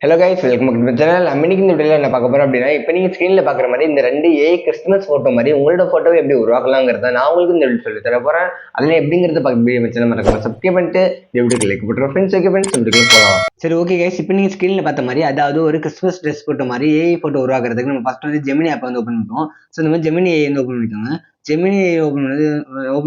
Hello guys, welcome back to channel. இன்னைக்கு இந்த வீடியோல என்ன பார்க்க போறோம் அப்படின்னா, இப்போ நீங்க ஸ்கிரீன்ல பாக்குற மாதிரி இந்த ரெண்டு கிறிஸ்துமஸ் போட்டோ மாதிரி உங்களோட போட்டோவை எப்படி உருவாக்கலாங்கிறத நான் உங்களுக்கு இந்த வீடியோ சொல்லி தர போறேன். அதுல எப்படிங்கிறத பார்க்க வீடியோ சேனல் மறக்காம சப்ஸ்கிரைப் பண்ணிட்டு இந்த வீடியோக்கு லைக் போட்டுருவோம். ஃப்ரெண்ட்ஸ் ஓகே ஃப்ரெண்ட்ஸ், வீடியோக்கு போகலாம். சரி ஓகே கைஸ், இப்போ நீங்க ஸ்கிரீன்ல பார்த்த மாதிரி அதாவது ஒரு கிறிஸ்துமஸ் ட்ரெஸ் போட்டோ மாதிரி போட்டோ உருவாக்குறதுக்கு நம்ம ஃபர்ஸ்ட் வந்து ஜெமினி ஆப் வந்து ஓப்பன் பண்ணுவோம். ஸோ இந்த மாதிரி ஜெமினி வந்து ஓப்பன் பண்ணிக்கோங்க. ஜெமினி ஓப்பன்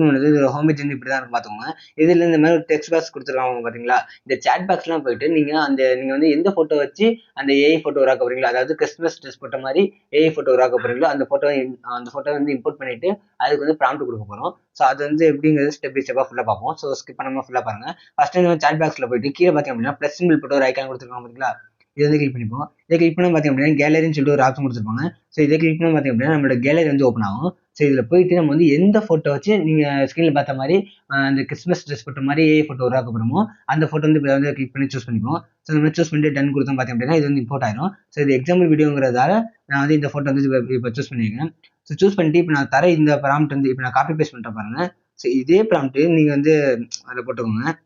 பண்ணது ஹோம் பேஜ் வந்து இப்படி தான் இருக்கும் பார்த்துக்கோங்க. இதில் இந்த மாதிரி ஒரு டெக்ஸ்ட் பாக்ஸ் கொடுத்துருக்காங்க பார்த்தீங்களா. இந்த சேட் பாக்ஸ்லாம் போயிட்டு நீங்கள் வந்து எந்த ஃபோட்டோ வச்சு அந்த ஏஐ ஃபோட்டோ உருவாக்க போறீங்களோ, அதாவது கிறிஸ்துமஸ் ட்ரெஸ் போட்ட மாதிரி ஏஐ ஃபோட்டோ உருவாக்க போறீங்களோ அந்த ஃபோட்டோ வந்து இம்போர்ட் பண்ணிட்டு அதுக்கு வந்து ப்ராம்ப்ட் கொடுக்க போகிறோம். ஸோ அது வந்து எப்படிங்கிறது ஸ்டெப் பை ஸ்டெப்பாக ஃபுல்லாக பார்ப்போம். ஸோ ஸ்கிப் பண்ணாமல் ஃபுல்லாக பாருங்க. ஃபர்ஸ்ட் இந்த சேட் பாக்ஸில் போயிட்டு கீழே பார்த்தீங்க அப்படின்னா ப்ளஸ் சிம்பிள் போட்டு ஒரு ஐக்கான் கொடுத்துருக்காங்க பார்த்தீங்களா. இதை வந்து கிளிக் பண்ணிப்போம். இதை கிளிக் பண்ணால் பார்த்தீங்க அப்படின்னா கேலரின்னு சொல்லிட்டு ஒரு ஆப்ஷன் கொடுத்துருப்பாங்க. ஸோ இதை கிளிக் பண்ணால் பார்த்தீங்க அப்படின்னா நம்மளோட கேலரி வந்து ஓப்பன் ஆகும். ஸோ இதில் போயிட்டு நம்ம வந்து எந்த ஃபோட்டோ வச்சு நீங்கள் ஸ்க்ரீனில் பார்த்த மாதிரி அந்த கிறிஸ்மஸ் ட்ரெஸ் போட்ட மாதிரி ஏஐ ஃபோட்டோ உருவாக்க போகிறோமோ அந்த ஃபோட்டோ வந்து இப்போ வந்து கிளிக் பண்ணி சூஸ் பண்ணிப்போம். ஸோ இந்த மாதிரி சூஸ் பண்ணிட்டு டன் கொடுத்தோம் பார்த்தீங்க அப்படின்னா இது வந்து இம்போர்ட் ஆயிரும். ஸோ இது எக்ஸாம்பிள் வீடியோங்கிறதால நான் வந்து இந்த ஃபோட்டோ வந்து இப்போ சூஸ் பண்ணியிருக்கேன். ஸோ சூஸ் பண்ணிட்டு இப்போ நான் தர இந்த ப்ராம்ப்ட் வந்து இப்போ நான் காப்பி பேஸ்ட் பண்ணுறேன் பாருங்க. ஸோ இதே ப்ராம்ப்ட் நீங்கள் வந்து அதில் போட்டுக்கோங்க.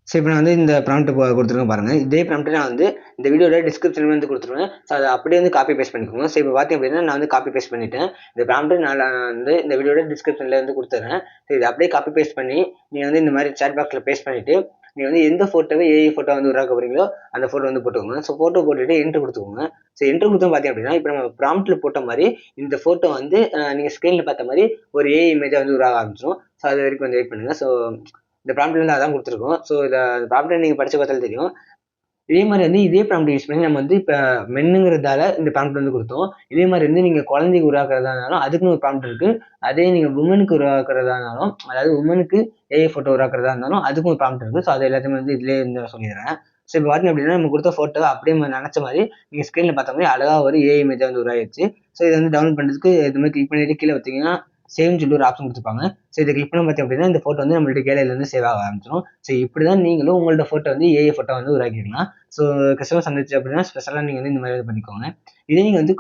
ஸோ இப்போ நான் வந்து இந்த ப்ராம்ப்ட் கொடுத்துருக்கேன் பாருங்கள். இதே ப்ராம்ப்ட் நான் வந்து இந்த வீடியோட டிஸ்கிரிப்ஷன் வந்து கொடுத்துருவேன். ஸோ அதை அப்படியே வந்து காப்பி பேஸ்ட் பண்ணிக்கோங்க. ஸோ இப்போ பார்த்தீங்க அப்படின்னா நான் வந்து காப்பி பேஸ்ட் பண்ணிட்டேன். இந்த ப்ராம்ப்ட் நான் வந்து இந்த வீடியோட டிஸ்கிரிப்ஷனில் வந்து கொடுத்துறேன். ஸோ இதை அப்படியே காப்பி பேஸ்ட் பண்ணி நீங்கள் வந்து இந்த மாதிரி சேட் பாக்ஸில் பேஸ்ட் பண்ணிவிட்டு நீங்கள் வந்து எந்த ஃபோட்டோவே ஏஐ ஃபோட்டோ வந்து உருவாக்க போகிறீங்களோ அந்த ஃபோட்டோ வந்து போட்டுக்கோங்க. ஸோ ஃபோட்டோ போட்டுட்டு என்ட்ரு கொடுத்துக்கோங்க. ஸோ என்ட்ரு கொடுத்தோம் பார்த்தீங்க அப்படின்னா இப்போ நம்ம ப்ராம்ப்ட்டில் போட்ட மாதிரி இந்த ஃபோட்டோ வந்து நீங்கள் ஸ்க்ரீனில் பார்த்த மாதிரி ஒரு ஏஐ இமேஜாக வந்து உருவாக ஆரம்பிச்சிடும். ஸோ அது வரைக்கும் வந்து வெயிட் பண்ணுங்கள். ஸோ இந்த ப்ராம்ப்ட்ல வந்து அதான் கொடுத்துருக்கோம். ஸோ இதை ப்ராம்ப்டை நீங்கள் படித்து பார்த்தாலும் தெரியும். இதே மாதிரி வந்து இதே ப்ராம்ப்ட் யூஸ் பண்ணி நம்ம வந்து இப்போ மென்னுங்கிறதால இந்த ப்ராம்ப்ட் வந்து கொடுத்தோம். இதே மாதிரி வந்து நீங்கள் குழந்தைக்கு உருவாக்குறதா இருந்தாலும் அதுக்குன்னு ஒரு ப்ராம்ப்ட் இருக்குது. அதே நீங்கள் உமனுக்கு உருவாக்குறதா இருந்தாலும், அதாவது உமனுக்கு ஏஐ ஃபோட்டோ உருவாக்குறதா இருந்தாலும் அதுக்கும் ஒரு ப்ராம்ப்ட் இருக்குது. ஸோ அது எல்லாத்தையுமே வந்து இதிலே இருந்து சொல்லிடுறேன். ஸோ இப்போ பார்த்தீங்க அப்படின்னா நம்ம கொடுத்த ஃபோட்டோ அப்படியே நினச்ச மாதிரி நீங்கள் ஸ்க்ரீனில் பார்த்த மாதிரி அழகாக ஒரு ஏஐ இமேஜாக வந்து உருவாகிடுச்சு. ஸோ இதை வந்து டவுன்லோட் பண்ணுறதுக்கு இது மாதிரி கிளிக் பண்ணிட்டு கீழே பார்த்தீங்கன்னா சேவ்னு சொல்லிட்டு ஒரு ஆப்ஷன் கொடுத்துருப்பாங்க. ஸோ இதை கிளிக் பண்ண பார்த்தீங்க அப்படின்னா இந்த ஃபோட்டோ வந்து நம்மளுடைய கேலரியில் வந்து சேவ் ஆக ஆரம்பிச்சிடும். ஸோ இப்படி தான் நீங்களும் உங்களோட ஃபோட்டோ வந்து ஏஐ ஃபோட்டோ வந்து உருவாக்கிக்கலாம். ஸோ கிறிஸ்துமஸ் வந்துச்சு அப்படின்னா ஸ்பெஷலாக நீங்கள் வந்து இந்த மாதிரி இது பண்ணிக்கோங்க. இதே நீங்கள் வந்து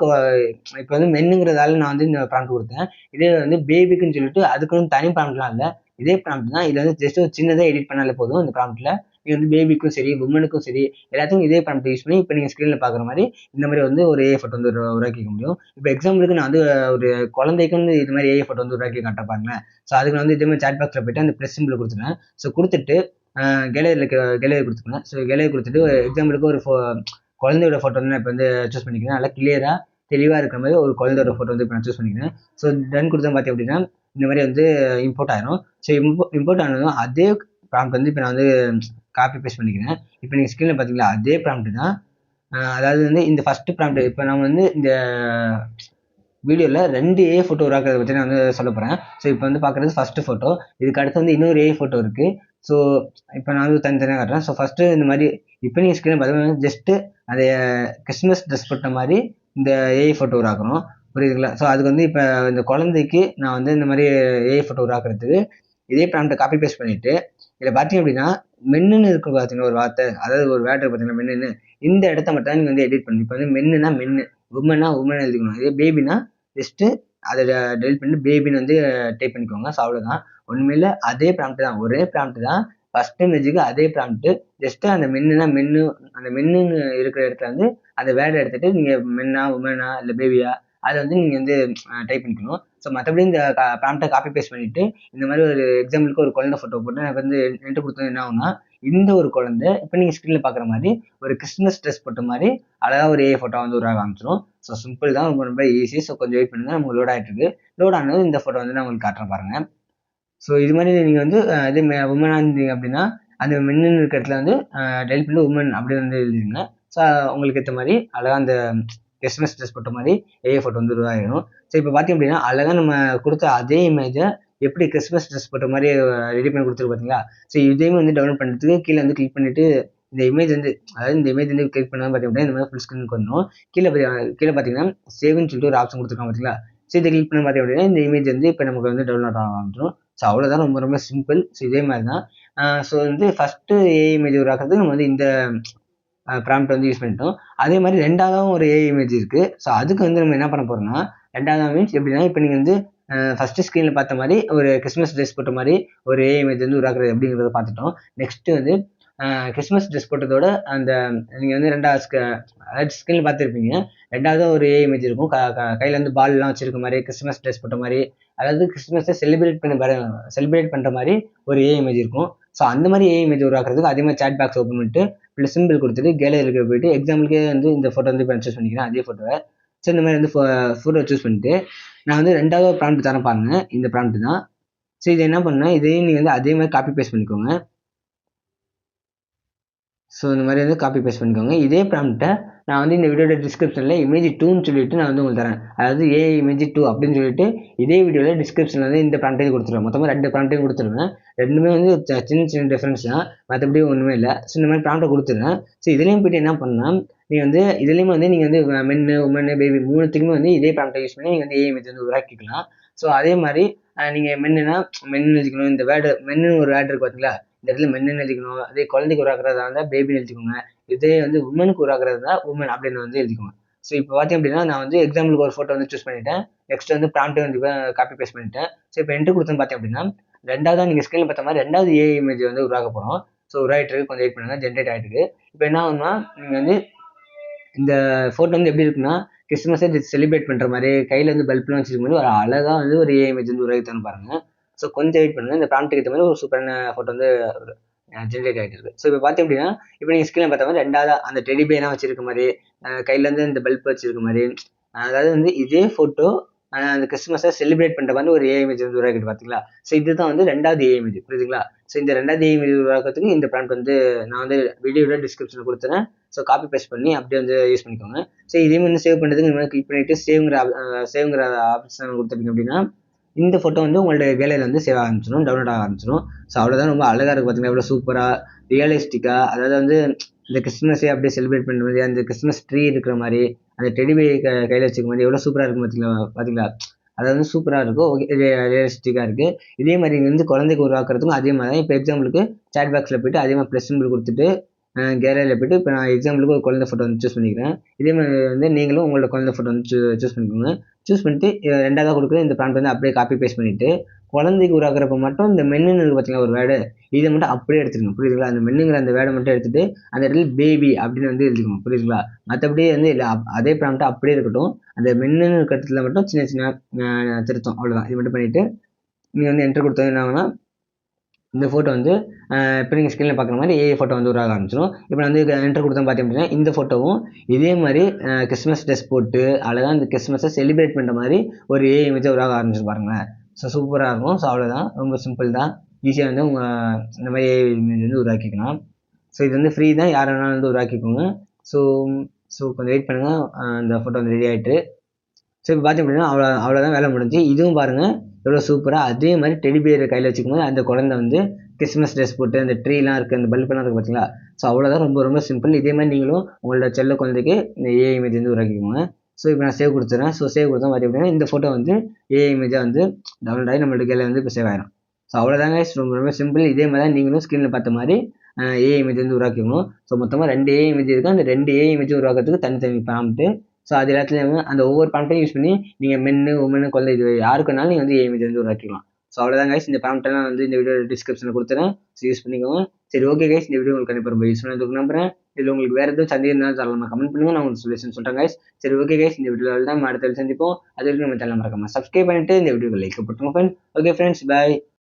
இப்போ வந்து மென்னுங்கிறதால நான் வந்து இந்த ப்ராம்ப்ட் கொடுத்தேன். இதே வந்து பேபிக்குன்னு சொல்லிட்டு அதுக்கு வந்து தனி ப்ராம்ப்ட்லாம் இல்லை. இதே ப்ராம்ப்ட் தான். இதில் வந்து ஜஸ்ட் ஒரு சின்னதாக எடிட் பண்ணாலே போதும். இந்த ப்ராம்ப்ட்டில் நீங்கள் வந்து பேபிக்கும் சரி உமனுக்கும் சரி எல்லாத்துக்கும் இதே ப்ராம்ப்ட் யூஸ் பண்ணி இப்போ நீங்கள் ஸ்க்ரீனில் பார்க்குற மாதிரி இந்த மாதிரி வந்து ஒரு ஏஐ ஃபோட்டோ வந்து உருவாக்கிக்க முடியும். இப்போ எக்ஸாம்பிளுக்கு நான் வந்து ஒரு குழந்தைக்கு வந்து இது மாதிரி ஏஐ ஃபோட்டோ வந்து உருவாக்கி காட்ட பாருங்களேன். ஸோ அதுக்கு நான் வந்து இதே மாதிரி சேட் பாக்ஸில் போயிட்டு அந்த ப்ளஸ் சிம்பிள் கொடுத்துருவேன். ஸோ கொடுத்துட்டு கேலரி கொடுத்துக்கணும். ஸோ கேலரி கொடுத்துட்டு எக்ஸாம்பிளுக்கு ஒரு குழந்தையோட ஃபோட்டோ வந்து நான் இப்போ வந்து சூஸ் பண்ணிக்கிறேன். நல்லா கிளியராக தெளிவாக இருக்கிற மாதிரி ஒரு குழந்தையோட ஃபோட்டோ வந்து இப்போ நான் சூஸ் பண்ணிக்கிறேன். ஸோ டன் கொடுத்தா பார்த்தீங்க அப்படின்னா இந்த மாதிரி வந்து இம்போர்ட் ஆயிரும். ஸோ இம்போர்ட் ஆனதும் அதே ப்ராம்ப்ட் வந்து இப்போ நான் வந்து காப்பி பேஸ்ட் பண்ணிக்கிறேன். இப்போ நீங்கள் ஸ்க்ரீனில் பார்த்தீங்களா அதே ப்ராம்ப்ட் தான். அதாவது வந்து இந்த ஃபஸ்ட்டு ப்ராம்ப்ட் இப்போ நம்ம வந்து இந்த வீடியோவில் 2 ஏஐ ஃபோட்டோ உருவாக்குறத பற்றி நான் வந்து சொல்ல போகிறேன். ஸோ இப்போ வந்து பார்க்குறது ஃபஸ்ட்டு ஃபோட்டோ. இதுக்கு அடுத்து வந்து இன்னொரு ஏஐ ஃபோட்டோ இருக்குது. ஸோ இப்போ நான் வந்து தனித்தனியாக காட்டுறேன். ஸோ ஃபஸ்ட்டு இந்த மாதிரி இப்போ நீங்கள் ஸ்க்ரீனில் பார்த்தீங்கன்னா ஜஸ்ட்டு அதை கிறிஸ்மஸ் ட்ரெஸ் போட்ட மாதிரி இந்த ஏஐ ஃபோட்டோ உருவாக்கணும். புரியுதுங்களா. ஸோ அதுக்கு வந்து இப்போ இந்த குழந்தைக்கு நான் வந்து இந்த மாதிரி ஏஐ ஃபோட்டோ உருவாக்குறதுக்கு இதே ப்ராம்ப்ட்டை காப்பி பேஸ்ட் பண்ணிவிட்டு இதில் பார்த்தீங்க அப்படின்னா மென்னுன்னு இருக்கு பார்த்தீங்கன்னா ஒரு வார்த்தை, அதாவது ஒரு வேர்டு பார்த்தீங்கன்னா மென்னுன்னு இந்த இடத்த மட்டும் தான் நீங்கள் வந்து எடிட் பண்ணி இப்போ வந்து மென்னுனா மென்னு, உமன்னா உமன் எழுதிக்கணும். இதே பேபினா ஜஸ்ட்டு அதை டெலிட் பண்ணிட்டு பேபின்னு வந்து டைப் பண்ணிக்கோங்க. ஸோ அவ்வளோதான். ஒன்றுமே இல்லை, அதே ப்ராம்ப்ட் தான், ஒரே ப்ராம்ப்ட் தான். ஃபஸ்ட் இமேஜுக்கு அதே ப்ராம்ப்ட்டு. ஜஸ்ட்டு அந்த மென்னுனா மென்னு, அந்த மென்னுன்னு இருக்கிற இடத்துல வந்து அந்த வேர்டை எடுத்துகிட்டு நீங்கள் மென்னா உமனா இல்லை பேபியா அதை வந்து நீங்கள் வந்து டைப் பண்ணிக்கணும். ஸோ மற்றபடி இந்த ப்ராம்ப்டை காப்பி பேஸ்ட் பண்ணிவிட்டு இந்த மாதிரி ஒரு எக்ஸாம்பிளுக்கு ஒரு குழந்தை ஃபோட்டோ போட்டு எனக்கு வந்து என்ட்ரு கொடுத்தது என்ன ஆகுனா இந்த ஒரு குழந்தை இப்போ நீங்கள் ஸ்க்ரீனில் பார்க்குற மாதிரி ஒரு கிறிஸ்மஸ் ட்ரெஸ் போட்ட மாதிரி அழகாக ஒரு ஏஐ ஃபோட்டோ வந்து உருவாக ஆரம்பிச்சிடும். ஸோ சிம்பிள் தான், ரொம்ப ரொம்ப ஈஸி. ஸோ கொஞ்சம் வெயிட் பண்ணுங்கள், நமக்கு லோட் ஆகிட்டு இருக்கு. லோட் ஆனது இந்த ஃபோட்டோ வந்து நான் உங்களுக்கு காட்டுறேன் பாருங்கள். ஸோ இது மாதிரி நீங்கள் வந்து இது உமனாக இருந்தீங்க அப்படின்னா அந்த மென்னு இருக்கிற இடத்துல வந்து டெலிட் பண்ணி உமன் அப்படி வந்து எழுதிருங்க. ஸோ உங்களுக்கு ஏற்ற மாதிரி அழகாக அந்த கிறிஸ்மஸ் ட்ரெஸ் போட்ட மாதிரி ஏஐ ஃபோட்டோ வந்து உருவாகிடும். ஸோ இப்போ பார்த்தீங்க அப்படின்னா அழகாக நம்ம கொடுத்த அதே இமேஜை எப்படி கிறிஸ்மஸ் ட்ரெஸ் போட்ட மாதிரி ரெடி பண்ணி கொடுத்துருக்கு பார்த்தீங்களா. ஸோ இதையும் வந்து டவுன்லோட் பண்ணுறதுக்கு கீழே வந்து கிளிக் பண்ணிவிட்டு இந்த இமேஜ் வந்து அதாவது இந்த இமேஜ் வந்து கிளிக் பண்ணால் பார்த்தீங்கன்னா இந்த மாதிரி ஃபுல் ஸ்க்ரீனுக்கு வந்துடும். கீழே பார்த்தீங்கன்னா சேவ்னு சொல்லிட்டு ஒரு ஆப்ஷன் கொடுத்துருக்காங்க பார்த்தீங்களா. ஸோ இதை கிளிக் பண்ண பார்த்தீங்க அப்படின்னா இந்த இமேஜ் வந்து இப்போ நமக்கு வந்து டவுன்லோட் ஆக ஆரம்பிச்சிடும். ஸோ அவ்வளோதான், ரொம்ப ரொம்ப சிம்பிள். ஸோ இதே மாதிரி தான். ஸோ வந்து ஃபஸ்ட்டு ஏஐ இமேஜ் உருவாக்குறதுக்கு நம்ம வந்து இந்த ப்ராம்ப்ட் வந்து யூஸ் பண்ணிட்டோம். அதே மாதிரி ரெண்டாவதாகவும் ஒரு ஏஐ இமேஜ் இருக்குது. ஸோ அதுக்கு வந்து நம்ம என்ன பண்ண போகிறோம்னா ரெண்டாவது மீன்ஸ் எப்படின்னா இப்போ நீங்கள் வந்து ஃபஸ்ட்டு ஸ்க்ரீனில் பார்த்த மாதிரி ஒரு கிறிஸ்மஸ் ட்ரெஸ் போட்ட மாதிரி ஒரு ஏஐ இமேஜ் வந்து உருவாக்குறது எப்படிங்கிறத பார்த்துட்டோம். நெக்ஸ்ட்டு வந்து கிறிஸ்மஸ் ட்ரெஸ் போட்டதோட அந்த நீங்கள் வந்து அதாவது ஸ்க்ரீனில் பார்த்துருப்பீங்க. ரெண்டாவது ஒரு ஏஐ இமேஜ் இருக்கும். கையில் வந்து பால்லாம் வச்சிருக்க மாதிரி கிறிஸ்மஸ் ட்ரெஸ் போட்ட மாதிரி, அதாவது கிறிஸ்மஸை செலிப்ரேட் பண்ணுற மாதிரி ஒரு ஏஐ இமேஜ் இருக்கும். ஸோ அந்த மாதிரி ஏஐ இமேஜ் உருவாக்குறதுக்கு அதே மாதிரி சேட் பாக்ஸ் ஓப்பன் பண்ணிட்டு ப்ளஸ் சிம்பிள் கொடுத்துட்டு கேலரிக்கு போயிட்டு எக்ஸாம்பிளுக்கே வந்து இந்த ஃபோட்டோ வந்து இப்போ சூஸ் பண்ணிக்கிறேன், அதே ஃபோட்டோவை. ஸோ இந்த மாதிரி வந்து ஃபோட்டோ சூஸ் பண்ணிட்டு நான் வந்து ரெண்டாவது ப்ராம்ப்ட் தரேன் பாருங்க, இந்த ப்ராம்ப்ட் தான். ஸோ இதை என்ன பண்ணேன், இதையும் நீங்கள் வந்து அதே மாதிரி காப்பி பேஸ்ட் பண்ணிக்கோங்க. ஸோ இந்த மாதிரி வந்து காப்பி பேஸ்ட் பண்ணிக்கோங்க. இதே ப்ராம்ப்ட்டை நான் வந்து இந்த வீடியோட டிஸ்கிரிப்ஷனில் இமேஜ் 2ன்னு சொல்லிட்டு நான் வந்து உங்களுக்கு தரேன். அதாவது ஏஐ இமேஜ் 2 அப்படின்னு சொல்லிட்டு இதே வீடியோவில் டிஸ்கிரிப்ஷனில் வந்து இந்த ப்ராம்ப்டையும் கொடுத்துருவேன். மொத்தமாக 2 ப்ராம்ப்டையும் கொடுத்துருவேன். ரெண்டுமே வந்து சின்ன சின்ன டிஃப்ரென்ஸ் தான், மற்றபடி ஒன்றுமே இல்லை. ஸோ இந்த மாதிரி ப்ராம்ப்டை கொடுத்துருவேன். ஸோ இதுலேயும் போய்ட்டு என்ன பண்ணால், நீங்கள் வந்து இதுலேயும் வந்து நீங்கள் வந்து மென்னு, உமனு, பேபி 3த்துக்குமே வந்து இதே ப்ராம்ப்டை யூஸ் பண்ணி நீங்கள் வந்து ஏஐ இமேஜ் வந்து உருவாக்கிக்கலாம். ஸோ அதே மாதிரி நீங்கள் மென்னுனா மென்னு எழுதிக்கணும். இந்த வேர்டு மென்னு ஒரு வேர்டு இருக்குது பார்த்தீங்களா, இந்த இடத்துல மென்னு எழுதிக்கணும். அதே குழந்தைக்கு உருவாக்குறதா இருந்தால் பேபின்னு எழுதிக்கோங்க. இதே வந்து உமனுக்கு உருவாக்குறது தான் உமன் அப்படின்னு வந்து எழுதிக்கோங்க. ஸோ இப்போ பார்த்தீங்க அப்படின்னா நான் வந்து எக்ஸாம்பிளுக்கு ஒரு ஃபோட்டோ வந்து சூஸ் பண்ணிட்டேன். நெக்ஸ்ட் வந்து ப்ராம்ப்ட் வந்து காப்பி பேஸ்ட் பண்ணிட்டேன். ஸோ இப்போ என்ட்ரு கொடுத்தேன்னு பார்த்தீங்க அப்படின்னா ரெண்டாவது நீங்கள் ஸ்க்ரீனில் பார்த்த மாதிரி ரெண்டாவது ஏஐ இமேஜ் வந்து உருவாக்க போகிறோம். ஸோ உருவாகிட்டு இருக்கு, கொஞ்சம் வெயிட் பண்ணுங்க, ஜென்ரேட் ஆகிட்டு இருக்கு. இப்போ என்ன ஆகும்னா நீங்கள் வந்து இந்த ஃபோட்டோ வந்து எப்படி இருக்குன்னா கிறிஸ்மஸை செலிப்ரேட் பண்ணுற மாதிரி கையில் வந்து பல்ப்லாம் வச்சிருக்க மாதிரி ஒரு அழகாக வந்து ஒரு ஏஐ இமேஜ் வந்து உருவாக்கி தரணும் பாருங்க. ஸோ கொஞ்சம் வெயிட் பண்ணுங்க, இந்த ப்ராம்ப்ட்டுக்கு ஏற்ற மாதிரி ஒரு சூப்பரான ஃபோட்டோ வந்து ஜென்ரேட் ஆகிட்டு இருக்கு. ஸோ இப்போ பார்த்தீங்க அப்படின்னா இப்போ நீங்கள் ஸ்க்ரீனில் பார்த்த மாதிரி ரெண்டாவது அந்த டெடி பேலாம் வச்சிருக்க மாதிரி கையிலேருந்து இந்த பல்ப் வச்சிருக்க மாதிரி, அதாவது வந்து இதே ஃபோட்டோ அந்த கிறிஸ்மஸை செலிப்ரேட் பண்ணுற மாதிரி ஒரு ஏஐ இமேஜ் வந்து உருவாக்கிட்டு பார்த்தீங்களா. ஸோ இதுதான் வந்து ரெண்டாவது ஏஐ இமேஜ், புரியுதுங்களா. ஸோ இந்த ரெண்டாவது ஏஐ இமேஜ் உருவாக்குறதுக்கு இந்த ப்ராம்ப்ட் வந்து நான் வந்து வீடியோட டிஸ்கிரிப்ஷனில் கொடுத்துறேன். ஸோ காப்பி பேஸ்ட் பண்ணி அப்படியே வந்து யூஸ் பண்ணிக்கோங்க. ஸோ இதையும் வந்து சேவ் பண்ணுறதுக்கு இந்த மாதிரி கிளிக் பண்ணிவிட்டு சேவ்ங்கிற ஆப்ஷன் கொடுத்துருக்கீங்க அப்படின்னா இந்த ஃபோட்டோ வந்து உங்களோட கேலரியில் வந்து சேவ் ஆரம்பிச்சிடும், டவுன்லோட் ஆக ஆரம்பிச்சிடும். ஸோ அவ்வளோதான், ரொம்ப அழகாக இருக்குது பார்த்தீங்கன்னா, எவ்வளோ சூப்பராக ரியலிஸ்டிக்காக, அதாவது வந்து இந்த கிறிஸ்மஸே அப்படியே செலிப்ரேட் பண்ணுற மாதிரி, அந்த கிறிஸ்மஸ் ட்ரீ இருக்கிற மாதிரி, அந்த டெடிபே கையில் வச்சுக்க மாதிரி எவ்வளோ சூப்பராக இருக்கும் பார்த்தீங்களா. அதாவது வந்து சூப்பராக இருக்கும், ஓகே, ரியலிஸ்டிக்காக இருக்குது. இதே மாதிரி வந்து குழந்தைக்கு உருவாக்குறதுக்கும் அதே மாதிரி தான். இப்போ எக்ஸாம்பிளுக்கு சேட் பாக்ஸில் போய்ட்டு அதே மாதிரி ப்ளஸ் சிம்பிள் கொடுத்துட்டு கேலரியில் போய்ட்டு இப்போ நான் எக்ஸாம்பிளுக்கு ஒரு குழந்தை ஃபோட்டோ வந்து சூஸ் பண்ணிக்கிறேன். இதே மாதிரி வந்து நீங்களும் உங்களோட குழந்தை ஃபோட்டோ வந்து சூஸ் பண்ணிக்கோங்க. சூஸ் பண்ணிட்டு ரெண்டாவதாக கொடுக்குற இந்த ப்ராம்ப்ட் வந்து அப்படியே காப்பி பேஸ்ட் பண்ணிவிட்டு குழந்தைக்கு உருவாக்குறப்ப மட்டும் இந்த மென்னுன்னு இருக்குது பார்த்தீங்களா ஒரு வேர்டு, இதை மட்டும் அப்படியே எடுத்துக்கணும், புரியுதுங்களா. அந்த மென்னுங்கிற அந்த வேர்டை மட்டும் எடுத்துட்டு அந்த இடத்துல பேபி அப்படின்னு வந்து எழுதிக்கணும், புரியுதுங்களா. மற்றபடி வந்து இல்லை, அதே ப்ராம்ப்ட் அப்படியே இருக்கட்டும். அந்த மென்னுன்னு இருக்கிற இடத்துல மட்டும் சின்ன சின்ன திருத்தம், அவ்வளோதான். இது மட்டும் பண்ணிவிட்டு நீங்கள் வந்து என்ட்ரு கொடுத்தது என்ன ஆகுனா இந்த ஃபோட்டோ வந்து இப்போ நீங்கள் ஸ்க்ரீனில் பார்க்குற மாதிரி ஏஐ ஃபோட்டோ வந்து உருவாக ஆரம்பிச்சிடும். இப்போ நான் வந்து என்ட்ரு கொடுத்தேன் பார்த்தீங்க அப்படின்னா இந்த ஃபோட்டோவும் இதே மாதிரி கிறிஸ்மஸ் ட்ரெஸ் போட்டு அழகாக இந்த கிறிஸ்மஸை செலிப்ரேட் பண்ணுற மாதிரி ஒரு ஏஐ இமேஜை உருவாக ஆரம்பிச்சு பாருங்களேன். ஸோ சூப்பராக இருக்கும். ஸோ அவ்வளோதான், ரொம்ப சிம்பிள் தான். ஈஸியாக வந்து உங்கள் இந்த மாதிரி ஏஐ இமேஜ் வந்து உருவாக்கிக்கலாம். ஸோ இது வந்து ஃப்ரீ தான், யார் வேணாலும் வந்து உருவாக்கிக்கோங்க. ஸோ ஸோ கொஞ்சம் வெயிட் பண்ணுங்கள், அந்த ஃபோட்டோ வந்து ரெடி ஆகிட்டு. ஸோ இப்போ பார்த்தீங்க அப்படின்னா அவ்வளோதான், வேலை முடிஞ்சு. இதுவும் பாருங்கள் எவ்வளோ சூப்பராக அதே மாதிரி டெடி பியர் கையில் வச்சுக்கும் போது அந்த குழந்தை வந்து கிறிஸ்மஸ் ட்ரெஸ் போட்டு அந்த ட்ரீலாம் இருக்குது, அந்த பல்பெல்லாம் இருக்குது பார்த்தீங்களா. ஸோ அவ்வளோதான், ரொம்ப ரொம்ப சிம்பிள். இதே மாதிரி நீங்களும் உங்களோட செல்ல குழந்தைக்கு இந்த ஏஐ இமேஜ் வந்து உருவாக்கிக்கோங்க. ஸோ இப்போ நான் சேவ் கொடுத்துறேன். ஸோ சேவ் கொடுத்தா பார்த்தீங்க அப்படின்னா இந்த ஃபோட்டோ வந்து ஏஐ இமேஜாக வந்து டவுன்லோட் ஆகி நம்மளோட கேலரியில் வந்து இப்போ சேவ் ஆயிடும். ஸோ அவ்வளோதாங்க, ரொம்ப ரொம்ப சிம்பிள். இதே மாதிரி தான் நீங்களும் ஸ்க்ரீனில் பார்த்த மாதிரி ஏஐ இமேஜ் வந்து உருவாக்கிக்கணும். ஸோ மொத்தமாக 2 ஏஐ இமேஜ் இருக்குது. அந்த 2 ஏஐ இமேஜ் உருவாக்குறதுக்கு தனித்தனி ப்ராம்ப்ட். ஸோ அது எல்லாத்துலேயும் அந்த ஒவ்வொரு ப்ராம்ப்டையும் யூஸ் பண்ணி நீங்கள் மென்னு, உமனு, குழந்தை இது யாருக்கு வேணாலும் நீங்கள் வந்து ஏஐ இமேஜ் வந்து உருவாக்கிக்கலாம். ஸோ அவ்வளோதான் கைஸ், இந்த ப்ராம்ப்டெல்லாம் வந்து இந்த வீடியோ டிஸ்கிரிப்ஷனில் கொடுத்துறேன். ஸோ யூஸ் பண்ணிக்கோங்க. சரி, ஓகே கைஸ், இந்த வீடியோ உங்களுக்கு கண்டிப்பாக ரொம்ப யூஸ்ஃபுல்லாக நம்புறேன். இதில் உங்களுக்கு வேறு எதுவும் சந்தேகம் இருந்தாலும் தாராளமாக கமெண்ட் பண்ணுங்கள், நான் உங்களுக்கு சொல்யூஷன் சொல்கிறேன் கைஸ். சரி, ஓகே கைஸ், இந்த வீடியோவில் தான் நம்ம அடுத்த சந்திப்போம். அது வரைக்கும் நம்ம சேனல் மறக்காம சப்ஸ்கிரைப் பண்ணிட்டு இந்த வீடியோக்கு லைக் போட்டுருங்க ஃப்ரெண்ட்ஸ். ஓகே ஃப்ரெண்ட்ஸ், பாய்.